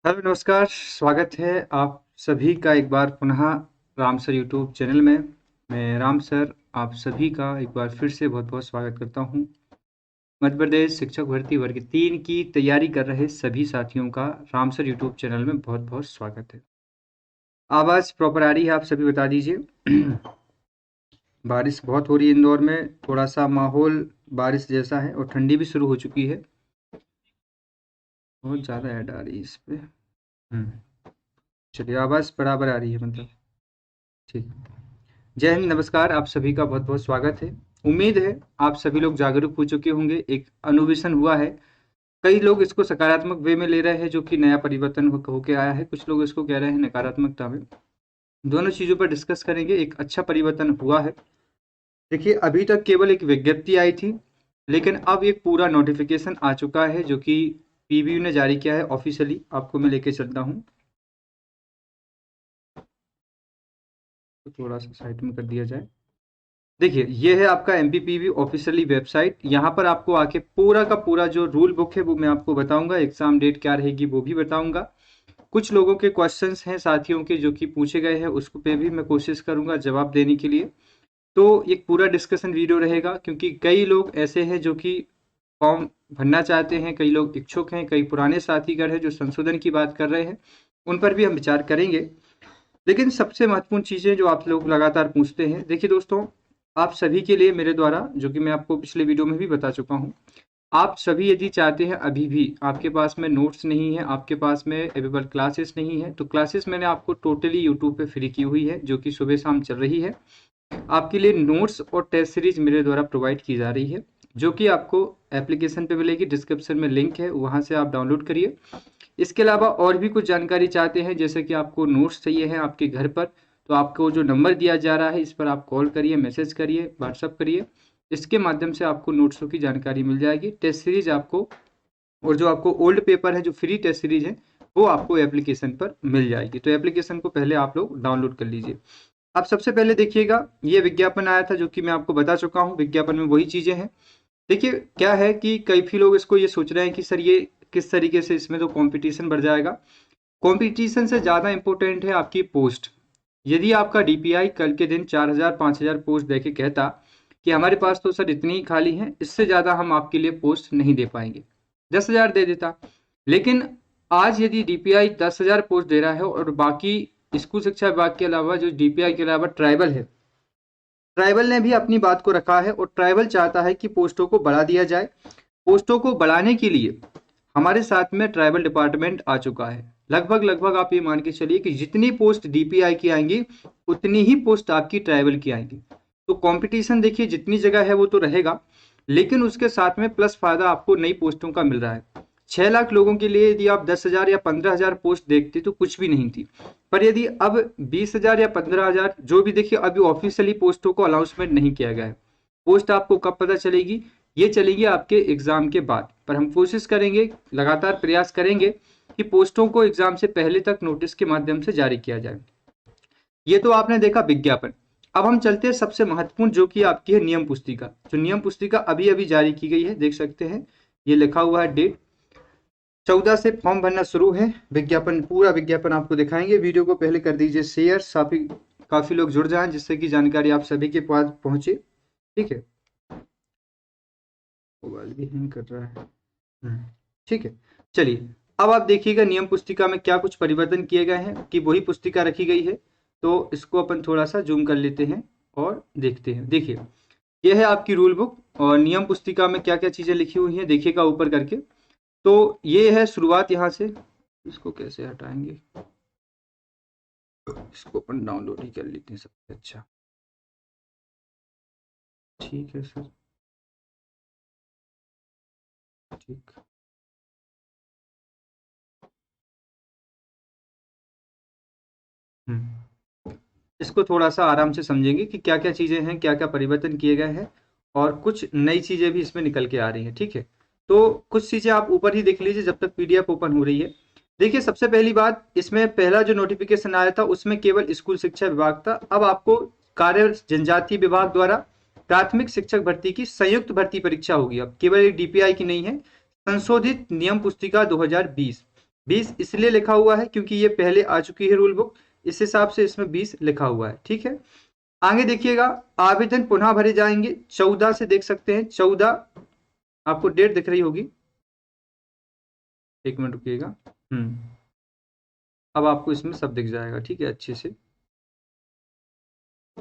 Hello नमस्कार। स्वागत है आप सभी का एक बार पुनः राम सर यूट्यूब चैनल में। मैं राम सर आप सभी का एक बार फिर से बहुत बहुत स्वागत करता हूं। मध्य प्रदेश शिक्षक भर्ती वर्ग 3 की तैयारी कर रहे सभी साथियों का राम सर यूट्यूब चैनल में बहुत बहुत स्वागत है। आवाज़ प्रॉपर आ रही है आप सभी बता दीजिए। बारिश बहुत हो रही है इंदौर में, थोड़ा सा माहौल बारिश जैसा है और ठंडी भी शुरू हो चुकी है। बहुत ज़्यादा ऐड आ रही है इस पे। चलिए आवाज़ बराबर आ रही है मतलब। ठीक। जय हिंद, नमस्कार। आप सभी का बहुत बहुत स्वागत है। उम्मीद है आप सभी लोग जागरूक हो चुके होंगे। एक अनुवेशन हुआ है। कई लोग इसको सकारात्मक वे में ले रहे हैं जो कि नया परिवर्तन होके आया है, कुछ लोग इसको कह रहे हैं नकारात्मकता में। दोनों चीज़ों पर डिस्कस करेंगे। एक अच्छा परिवर्तन हुआ है। देखिए अभी तक केवल एक विज्ञप्ति आई थी, लेकिन अब एक पूरा नोटिफिकेशन आ चुका है जो कि पीबीयू ने जारी किया है ऑफिशियली। आपको मैं लेके चलता हूँ, तो थोड़ा सा साइड में कर दिया जाए। देखिए ये है आपका एमपीपीबी ऑफिशियली वेबसाइट। यहाँ पर आपको आके पूरा का पूरा जो रूल बुक है वो मैं आपको बताऊंगा। एग्जाम डेट क्या रहेगी वो भी बताऊंगा। कुछ लोगों के क्वेश्चंस हैं साथियों के जो कि पूछे गए हैं, उसको पे भी मैं कोशिश करूंगा जवाब देने के लिए। तो एक पूरा डिस्कशन वीडियो रहेगा क्योंकि कई लोग ऐसे हैं जो कि फॉर्म भरना चाहते हैं, कई लोग इच्छुक हैं, कई पुराने साथीगण हैं जो संशोधन की बात कर रहे हैं, उन पर भी हम विचार करेंगे। लेकिन सबसे महत्वपूर्ण चीज़ें जो आप लोग लगातार पूछते हैं, देखिए दोस्तों, आप सभी के लिए मेरे द्वारा, जो कि मैं आपको पिछले वीडियो में भी बता चुका हूँ, आप सभी यदि चाहते हैं, अभी भी आपके पास में नोट्स नहीं है, आपके पास में अवेलेबल क्लासेस नहीं है, तो क्लासेस मैंने आपको टोटली यूट्यूब पे फ्री की हुई है जो कि सुबह शाम चल रही है। आपके लिए नोट्स और टेस्ट सीरीज मेरे द्वारा प्रोवाइड की जा रही है, जो कि आपको एप्लीकेशन पे मिलेगी। डिस्क्रिप्शन में लिंक है, वहाँ से आप डाउनलोड करिए। इसके अलावा और भी कुछ जानकारी चाहते हैं, जैसे कि आपको नोट्स चाहिए हैं आपके घर पर, तो आपको जो नंबर दिया जा रहा है इस पर आप कॉल करिए, मैसेज करिए, व्हाट्सअप करिए। इसके माध्यम से आपको नोट्सों की जानकारी मिल जाएगी। टेस्ट सीरीज आपको, और जो आपको ओल्ड पेपर है, जो फ्री टेस्ट सीरीज है, वो आपको एप्लीकेशन पर मिल जाएगी। तो एप्लीकेशन को पहले आप लोग डाउनलोड कर लीजिए। अब सबसे पहले देखिएगा, ये विज्ञापन आया था जो कि मैं आपको बता चुका हूँ। विज्ञापन में वही चीज़ें हैं। देखिए क्या है कि कई लोग इसको ये सोच रहे हैं कि सर ये किस तरीके से इसमें तो कंपटीशन बढ़ जाएगा। कंपटीशन से ज़्यादा इंपॉर्टेंट है आपकी पोस्ट। यदि आपका डीपीआई कल के दिन 4000 5000 पोस्ट देके कहता कि हमारे पास तो सर इतनी ही खाली हैं, इससे ज़्यादा हम आपके लिए पोस्ट नहीं दे पाएंगे, 10,000 दे देता। लेकिन आज यदि डीपीआई 10,000 पोस्ट दे रहा है और बाकी स्कूल शिक्षा विभाग के अलावा जो डीपीआई के अलावा ट्राइबल है, ट्राइबल ने भी अपनी बात को रखा है और ट्राइबल चाहता है कि पोस्टों को बढ़ा दिया जाए। पोस्टों को बढ़ाने के लिए हमारे साथ में ट्राइबल डिपार्टमेंट आ चुका है। लगभग लगभग आप ये मान के चलिए कि जितनी पोस्ट डीपीआई की आएंगी उतनी ही पोस्ट आपकी ट्राइबल की आएंगी। तो कंपटीशन देखिए जितनी जगह है वो तो रहेगा, लेकिन उसके साथ में प्लस फायदा आपको नई पोस्टों का मिल रहा है। 6 लाख लोगों के लिए यदि आप 10,000 या 15,000 पोस्ट देखते तो कुछ भी नहीं थी, पर यदि अब 20,000 या 15,000, जो भी, देखिए अभी ऑफिशियली पोस्टों को अनाउंसमेंट नहीं किया गया है। पोस्ट आपको कब पता चलेगी? ये चलेगी आपके एग्जाम के बाद। पर हम कोशिश करेंगे, लगातार प्रयास करेंगे कि पोस्टों को एग्जाम से पहले तक नोटिस के माध्यम से जारी किया जाए। ये तो आपने देखा विज्ञापन। अब हम चलते हैं सबसे महत्वपूर्ण, जो कि आपकी है नियम पुस्तिका। जो नियम पुस्तिका अभी अभी जारी की गई है, देख सकते हैं ये लिखा हुआ है डेट 14 से फॉर्म भरना शुरू है। विज्ञापन, पूरा विज्ञापन आपको दिखाएंगे। वीडियो को पहले कर दीजिए शेयर, काफी लोग जुड़ जाएं जिससे कि जानकारी आप सभी के पास पहुंचे। ठीक है, मोबाइल भी हैंग कर रहा है। ठीक है, चलिए अब आप देखिएगा नियम पुस्तिका में क्या कुछ परिवर्तन किए गए हैं, कि वही पुस्तिका रखी गई है। तो इसको अपन थोड़ा सा जूम कर लेते हैं और देखते हैं। देखिए यह है आपकी रूल बुक, और नियम पुस्तिका में क्या क्या चीजें लिखी हुई हैं देखिएगा ऊपर करके। तो ये है शुरुआत यहाँ से। इसको कैसे हटाएंगे, इसको अपन डाउनलोड ही कर लेते हैं सबसे अच्छा। ठीक है सर, ठीक। इसको थोड़ा सा आराम से समझेंगे कि क्या क्या चीज़ें हैं, क्या क्या परिवर्तन किए गए हैं, और कुछ नई चीज़ें भी इसमें निकल के आ रही हैं। ठीक है, तो कुछ चीज़ें आप ऊपर ही देख लीजिए जब तक पीडीएफ ओपन हो रही है। देखिए सबसे पहली बात, इसमें पहला जो नोटिफिकेशन आया था उसमें केवल स्कूल शिक्षा विभाग था। अब आपको कार्य जनजातीय विभाग द्वारा प्राथमिक शिक्षक भर्ती की संयुक्त भर्ती परीक्षा होगी। अब केवल एक डीपीआई की नहीं है, संशोधित नियम पुस्तिका 2020 20 इसलिए लिखा हुआ है क्योंकि ये पहले आ चुकी है रूल बुक, इस हिसाब से इसमें 20 लिखा हुआ है। ठीक है, आगे देखिएगा, आवेदन पुनः भरे जाएंगे 14 से, देख सकते हैं 14, आपको डेट दिख रही होगी, एक मिनट रुकिएगा। अब आपको इसमें सब दिख जाएगा, ठीक है, अच्छे से।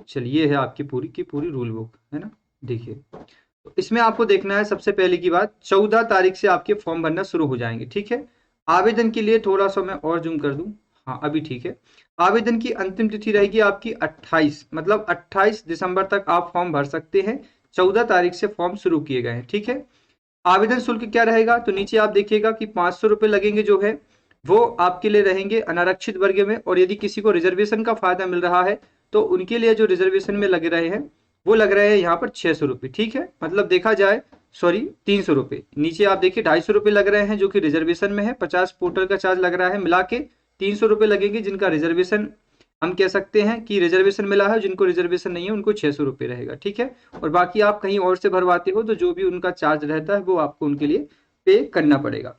चलिए, ये है आपकी पूरी की पूरी रूल बुक, है ना। देखिए, तो इसमें आपको देखना है, सबसे पहले की बात, 14 तारीख से आपके फॉर्म भरना शुरू हो जाएंगे। ठीक है, आवेदन के लिए थोड़ा सा मैं और जूम कर दूं, हाँ अभी ठीक है। आवेदन की अंतिम तिथि रहेगी आपकी 28, मतलब 28 दिसंबर तक आप फॉर्म भर सकते हैं। 14 तारीख से फॉर्म शुरू किए गए हैं। ठीक है, आवेदन शुल्क क्या रहेगा, तो नीचे आप देखिएगा कि 500 रुपए लगेंगे, जो है वो आपके लिए रहेंगे अनारक्षित वर्ग में, और यदि किसी को रिजर्वेशन का फायदा मिल रहा है तो उनके लिए जो रिजर्वेशन में लग रहे हैं वो लग रहे हैं यहाँ पर 600 रुपये। ठीक है, मतलब देखा जाए, सॉरी 300 रुपये, नीचे आप देखिए 250 रुपये लग रहे हैं जो कि रिजर्वेशन में है, 50 पोर्टल का चार्ज लग रहा है, मिला के 300 रुपये लगेंगे। जिनका रिजर्वेशन, हम कह सकते हैं कि रिजर्वेशन मिला है, जिनको रिजर्वेशन नहीं है उनको 600 रुपये रहेगा। ठीक है, और बाकी आप कहीं और से भरवाते हो तो जो भी उनका चार्ज रहता है वो आपको उनके लिए पे करना पड़ेगा।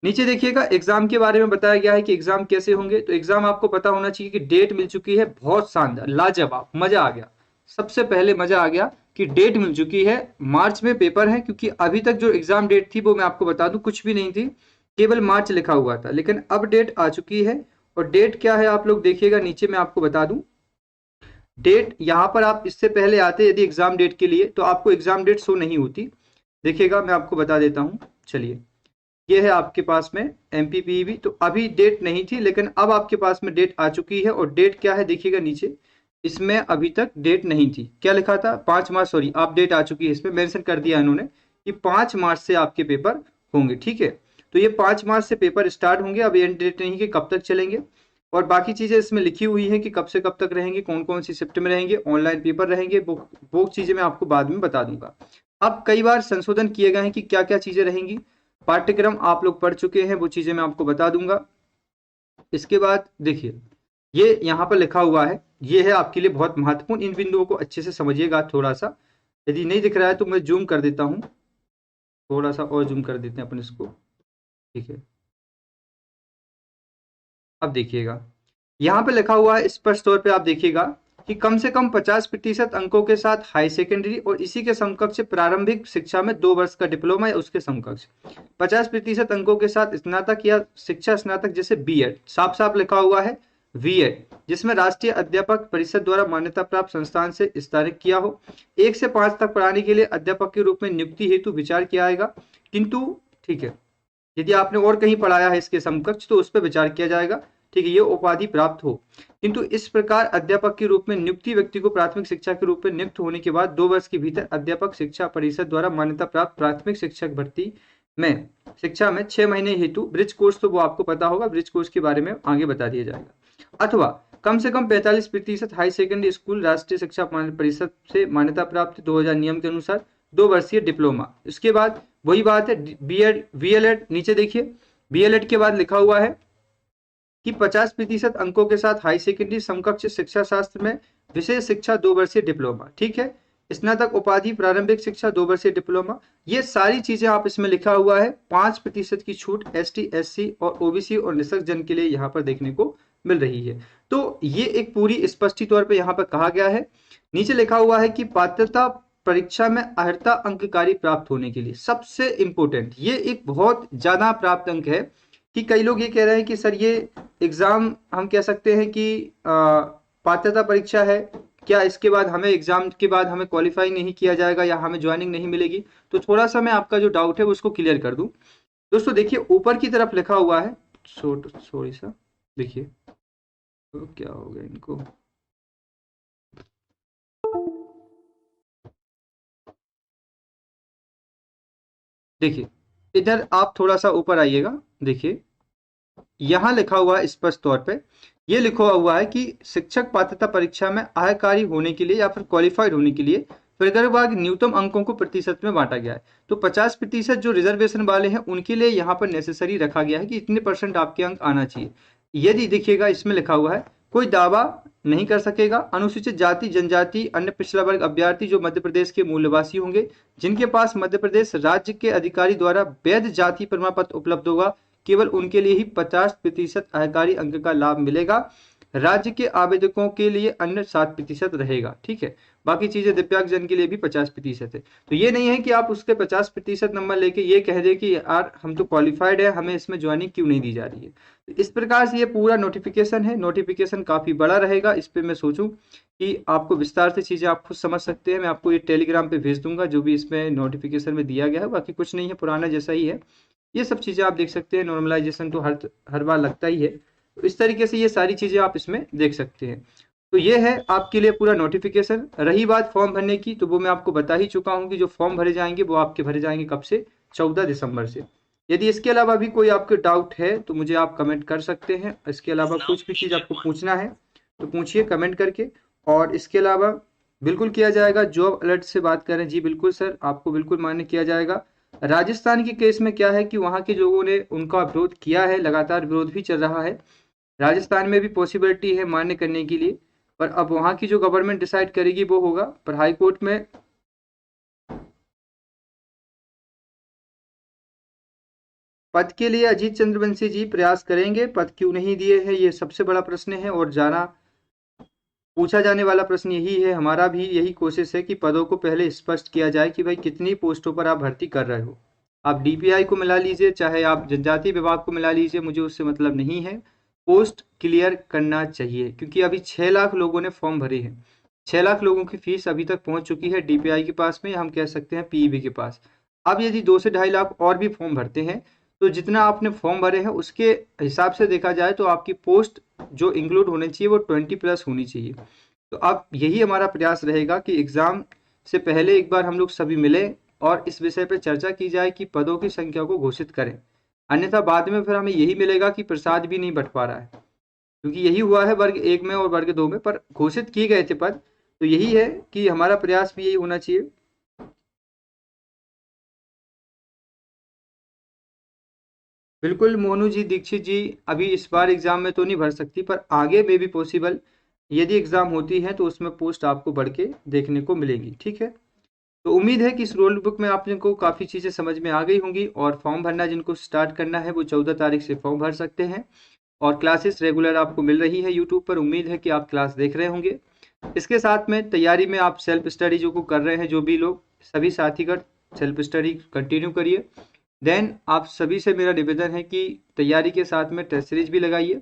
नीचे देखिएगा, एग्जाम के बारे में बताया गया है कि एग्जाम कैसे होंगे। तो एग्जाम आपको पता होना चाहिए कि डेट मिल चुकी है, बहुत शानदार, लाजवाब, मजा आ गया। सबसे पहले मजा आ गया कि डेट मिल चुकी है, मार्च में पेपर है, क्योंकि अभी तक जो एग्जाम डेट थी वो मैं आपको बता दूं कुछ भी नहीं थी, केवल मार्च लिखा हुआ था, लेकिन अब डेट आ चुकी है। और डेट क्या है आप लोग देखिएगा, नीचे मैं आपको बता दूं डेट। यहाँ पर आप इससे पहले आते यदि एग्जाम डेट के लिए तो आपको एग्जाम डेट शो नहीं होती, देखिएगा मैं आपको बता देता हूँ। चलिए, ये है आपके पास में MPPEB, तो अभी डेट नहीं थी लेकिन अब आपके पास में डेट आ चुकी है। और डेट क्या है देखिएगा नीचे, इसमें अभी तक डेट नहीं थी, क्या लिखा था 5 मार्च, सॉरी अब डेट आ चुकी है, इसमें मेंशन कर दिया इन्होंने कि 5 मार्च से आपके पेपर होंगे। ठीक है, तो ये 5 मार्च से पेपर स्टार्ट होंगे, अब एंड डेट नहीं कि कब तक चलेंगे, और बाकी चीजें इसमें लिखी हुई हैं कि कब से कब तक रहेंगे, कौन कौन सी शिफ्ट में रहेंगे, ऑनलाइन पेपर रहेंगे, वो चीजें मैं आपको बाद में बता दूंगा। अब कई बार संशोधन किए गए हैं कि क्या क्या चीजें रहेंगी, पाठ्यक्रम आप लोग पढ़ चुके हैं, वो चीजें मैं आपको बता दूंगा। इसके बाद देखिए, ये यहाँ पर लिखा हुआ है, ये है आपके लिए बहुत महत्वपूर्ण, इन बिंदुओं को अच्छे से समझिएगा थोड़ा सा। यदि नहीं दिख रहा है तो मैं जूम कर देता हूँ, थोड़ा सा और जूम कर देते हैं अपन इसको। ठीक है, अब देखिएगा, यहाँ पे लिखा हुआ है स्पष्ट तौर पे, आप देखिएगा कि कम से कम 50% अंकों के साथ हाई सेकेंडरी और इसी के समकक्ष प्रारंभिक शिक्षा में 2 वर्ष का डिप्लोमा या उसके समकक्ष, 50% अंकों के साथ स्नातक या शिक्षा स्नातक जैसे B.Ed, साफ साफ लिखा हुआ है V.Ed, जिसमें राष्ट्रीय अध्यापक परिषद द्वारा मान्यता प्राप्त संस्थान से स्नातक किया हो। 1 से 5 तक पढ़ाने के लिए अध्यापक के रूप में नियुक्ति हेतु विचार किया जाएगा, किंतु ठीक है, यदि आपने और कहीं पढ़ाया है इसके समकक्ष तो उस पर विचार किया जाएगा। ठीक है, ये उपाधि प्राप्त हो, किंतु इस प्रकार अध्यापक के रूप में नियुक्ति व्यक्ति को प्राथमिक शिक्षा के रूप में नियुक्त होने के बाद 2 वर्ष के भीतर अध्यापक शिक्षा परिषद द्वारा मान्यता प्राप्त प्राथमिक शिक्षक भर्ती में शिक्षा में 6 महीने हेतु ब्रिज कोर्स, तो वो आपको पता होगा, ब्रिज कोर्स के बारे में आगे बता दिया जाएगा, अथवा कम से कम 45% हाई सेकेंडरी स्कूल राष्ट्रीय शिक्षा परिषद से मान्यता प्राप्त 2000 नियम के अनुसार 2 वर्षीय डिप्लोमा। इसके बाद वही बात है B.Ed VLED, नीचे देखिए VLED के बाद लिखा हुआ है कि 50% अंकों के साथ हाई सेकेंडरी समकक्ष शिक्षा शास्त्र में विशेष शिक्षा 2 वर्षीय डिप्लोमा। ठीक है, स्नातक उपाधि प्रारंभिक शिक्षा 2 वर्षीय डिप्लोमा, ये सारी चीजें आप इसमें लिखा हुआ है। 5% की छूट ST SC और OBC और निःशक्त जन के लिए यहाँ पर देखने को मिल रही है। तो ये एक पूरी स्पष्ट तौर पर यहाँ पर कहा गया है। नीचे लिखा हुआ है कि पात्रता परीक्षा में अर्हता अंककारी प्राप्त होने के लिए सबसे इंपॉर्टेंट, ये एक बहुत ज्यादा प्राप्त अंक है कि कई लोग ये कह रहे हैं कि सर ये एग्जाम हम कह सकते हैं कि पात्रता परीक्षा है, क्या इसके बाद हमें एग्जाम के बाद हमें क्वालिफाई नहीं किया जाएगा या हमें ज्वाइनिंग नहीं मिलेगी। तो थोड़ा सा मैं आपका जो डाउट है उसको क्लियर कर दूं। दोस्तों देखिए, ऊपर की तरफ लिखा हुआ है, सॉरी सा, देखिए तो क्या हो गया इनको, देखिए इधर आप थोड़ा सा ऊपर आइएगा, देखिए यहां लिखा हुआ है स्पष्ट तौर पे, ये लिखा हुआ है कि शिक्षक पात्रता परीक्षा में आयकारी होने के लिए या फिर क्वालिफाइड होने के लिए प्रवर्ग न्यूनतम अंकों को प्रतिशत में बांटा गया है। तो 50% जो रिजर्वेशन वाले हैं उनके लिए यहाँ पर नेसेसरी रखा गया है कि इतने % आपके अंक आना चाहिए। यदि देखिएगा इसमें लिखा हुआ है कोई दावा नहीं कर सकेगा अनुसूचित जाति जनजाति अन्य पिछड़ा वर्ग अभ्यर्थी जो मध्य प्रदेश के मूलवासी होंगे, जिनके पास मध्य प्रदेश राज्य के अधिकारी द्वारा वैध जाति प्रमाण पत्र उपलब्ध होगा, केवल उनके लिए ही 50% आयकारी अंक का लाभ मिलेगा। राज्य के आवेदकों के लिए अन्य 7% रहेगा। ठीक है, बाकी चीजें दिव्यांगजन के लिए भी 50% है। तो ये नहीं है कि आप उसके 50% नंबर लेके ये कह दें कि यार हम तो क्वालिफाइड है, हमें इसमें ज्वाइनिंग क्यों नहीं दी जा रही है। तो इस प्रकार से ये पूरा नोटिफिकेशन है। नोटिफिकेशन काफी बड़ा रहेगा, इस पे मैं सोचूं कि आपको विस्तार से चीजें आप खुद समझ सकते हैं। मैं आपको ये टेलीग्राम पे भेज दूंगा जो भी इसमें नोटिफिकेशन में दिया गया है, बाकी कुछ नहीं है, पुराना जैसा ही है। ये सब चीजें आप देख सकते हैं। नॉर्मलाइजेशन तो हर बार लगता ही है। तो इस तरीके से ये सारी चीजें आप इसमें देख सकते हैं। तो ये है आपके लिए पूरा नोटिफिकेशन। रही बात फॉर्म भरने की, तो वो मैं आपको बता ही चुका हूँ कि जो फॉर्म भरे जाएंगे वो आपके भरे जाएंगे कब से, 14 दिसंबर से। यदि इसके अलावा भी कोई आपके डाउट है तो मुझे आप कमेंट कर सकते हैं। इसके अलावा कुछ भी चीज़ आपको पूछना है तो पूछिए कमेंट करके। और इसके अलावा बिल्कुल किया जाएगा। जॉब अलर्ट से बात करें, जी बिल्कुल सर, आपको बिल्कुल मान्य किया जाएगा। राजस्थान के केस में क्या है कि वहाँ के लोगों ने उनका विरोध किया है, लगातार विरोध भी चल रहा है। राजस्थान में भी पॉसिबिलिटी है मान्य करने के लिए, पर अब वहां की जो गवर्नमेंट डिसाइड करेगी वो होगा। पर हाई कोर्ट में पद के लिए अजीत चंद्रवंशी जी प्रयास करेंगे। पद क्यों नहीं दिए हैं, ये सबसे बड़ा प्रश्न है और जाना पूछा जाने वाला प्रश्न यही है। हमारा भी यही कोशिश है कि पदों को पहले स्पष्ट किया जाए कि भाई कितनी पोस्टों पर आप भर्ती कर रहे हो। आप डीपीआई को मिला लीजिए, चाहे आप जनजातीय विभाग को मिला लीजिए, मुझे उससे मतलब नहीं है। पोस्ट क्लियर करना चाहिए, क्योंकि अभी 6 लाख लोगों ने फॉर्म भरे हैं। 6 लाख लोगों की फीस अभी तक पहुंच चुकी है डीपीआई के पास में, हम कह सकते हैं पीईबी के पास। अब यदि 2 से 2.5 लाख और भी फॉर्म भरते हैं तो जितना आपने फॉर्म भरे हैं उसके हिसाब से देखा जाए तो आपकी पोस्ट जो इंक्लूड होनी चाहिए वो 20+ होनी चाहिए। तो अब यही हमारा प्रयास रहेगा कि एग्जाम से पहले एक बार हम लोग सभी मिले और इस विषय पर चर्चा की जाए कि पदों की संख्या को घोषित करें। अन्यथा बाद में फिर हमें यही मिलेगा कि प्रसाद भी नहीं बंट पा रहा है, क्योंकि यही हुआ है वर्ग 1 में और वर्ग 2 में, पर घोषित किए गए थे पद। तो यही है कि हमारा प्रयास भी यही होना चाहिए। बिल्कुल मोनू जी, दीक्षित जी, अभी इस बार एग्जाम में तो नहीं भर सकती, पर आगे में भी पॉसिबल यदि एग्जाम होती है तो उसमें पोस्ट आपको बढ़ के देखने को मिलेगी। ठीक है, तो उम्मीद है कि इस रोल बुक में आप को काफ़ी चीज़ें समझ में आ गई होंगी। और फॉर्म भरना जिनको स्टार्ट करना है वो 14 तारीख से फॉर्म भर सकते हैं। और क्लासेस रेगुलर आपको मिल रही है यूट्यूब पर। उम्मीद है कि आप क्लास देख रहे होंगे। इसके साथ में तैयारी में आप सेल्फ स्टडी जो को कर रहे हैं, जो भी लोग, सभी साथीगण सेल्फ स्टडी कंटिन्यू करिए। देन आप सभी से मेरा निवेदन है कि तैयारी के साथ में टेस्ट सीरीज भी लगाइए।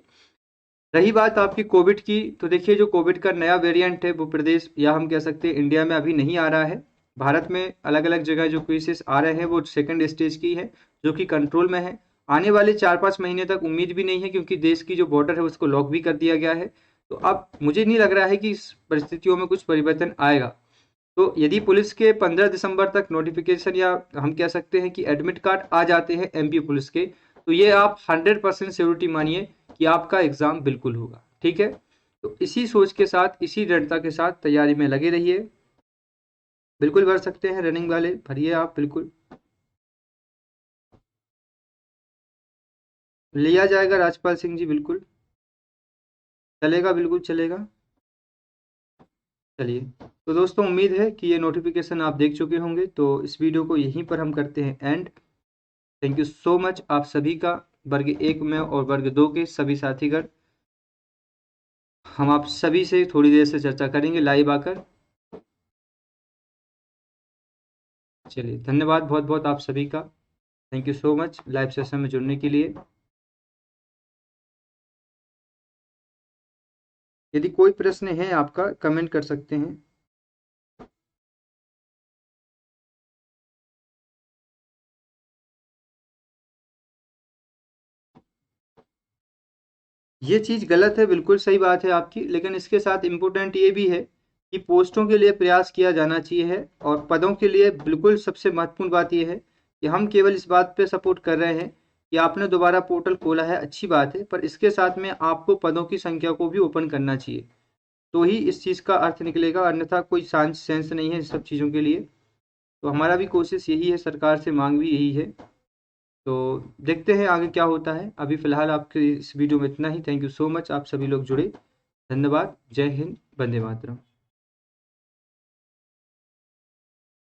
रही बात आपकी कोविड की, तो देखिए जो कोविड का नया वेरिएंट है वो प्रदेश या हम कह सकते हैं इंडिया में अभी नहीं आ रहा है। भारत में अलग अलग जगह जो केसेस आ रहे हैं वो सेकंड स्टेज की है, जो कि कंट्रोल में है। आने वाले 4-5 महीने तक उम्मीद भी नहीं है, क्योंकि देश की जो बॉर्डर है उसको लॉक भी कर दिया गया है। तो अब मुझे नहीं लग रहा है कि इस परिस्थितियों में कुछ परिवर्तन आएगा। तो यदि पुलिस के 15 दिसंबर तक नोटिफिकेशन या हम कह सकते हैं कि एडमिट कार्ड आ जाते हैं एमपी पुलिस के, तो ये आप 100% श्योरिटी मानिए कि आपका एग्जाम बिल्कुल होगा। ठीक है, तो इसी सोच के साथ, इसी दृढ़ता के साथ तैयारी में लगे रहिए। बिल्कुल भर सकते हैं, रनिंग वाले भरिए आप बिल्कुल। लिया जाएगा राजपाल सिंह जी, बिल्कुल चलेगा, बिल्कुल चलेगा। चलिए, तो दोस्तों उम्मीद है कि ये नोटिफिकेशन आप देख चुके होंगे। तो इस वीडियो को यहीं पर हम करते हैं and. Thank you so much आप सभी का, वर्ग 1 में और वर्ग 2 के सभी साथीगण। हम आप सभी से थोड़ी देर से चर्चा करेंगे लाइव आकर। चलिए, धन्यवाद बहुत बहुत आप सभी का। Thank you so much live session में जुड़ने के लिए। यदि कोई प्रश्न है आपका, कमेंट कर सकते हैं। ये चीज़ गलत है, बिल्कुल सही बात है आपकी, लेकिन इसके साथ इम्पोर्टेंट ये भी है कि पोस्टों के लिए प्रयास किया जाना चाहिए है। और पदों के लिए बिल्कुल सबसे महत्वपूर्ण बात यह है कि हम केवल इस बात पे सपोर्ट कर रहे हैं कि आपने दोबारा पोर्टल खोला है, अच्छी बात है, पर इसके साथ में आपको पदों की संख्या को भी ओपन करना चाहिए, तो ही इस चीज़ का अर्थ निकलेगा। अन्यथा कोई सेंस नहीं है इस सब चीज़ों के लिए। तो हमारा भी कोशिश यही है, सरकार से मांग भी यही है। तो देखते हैं आगे क्या होता है। अभी फिलहाल आपके इस वीडियो में इतना ही। थैंक यू सो मच आप सभी लोग जुड़े। धन्यवाद। जय हिंद, वंदे मातरम।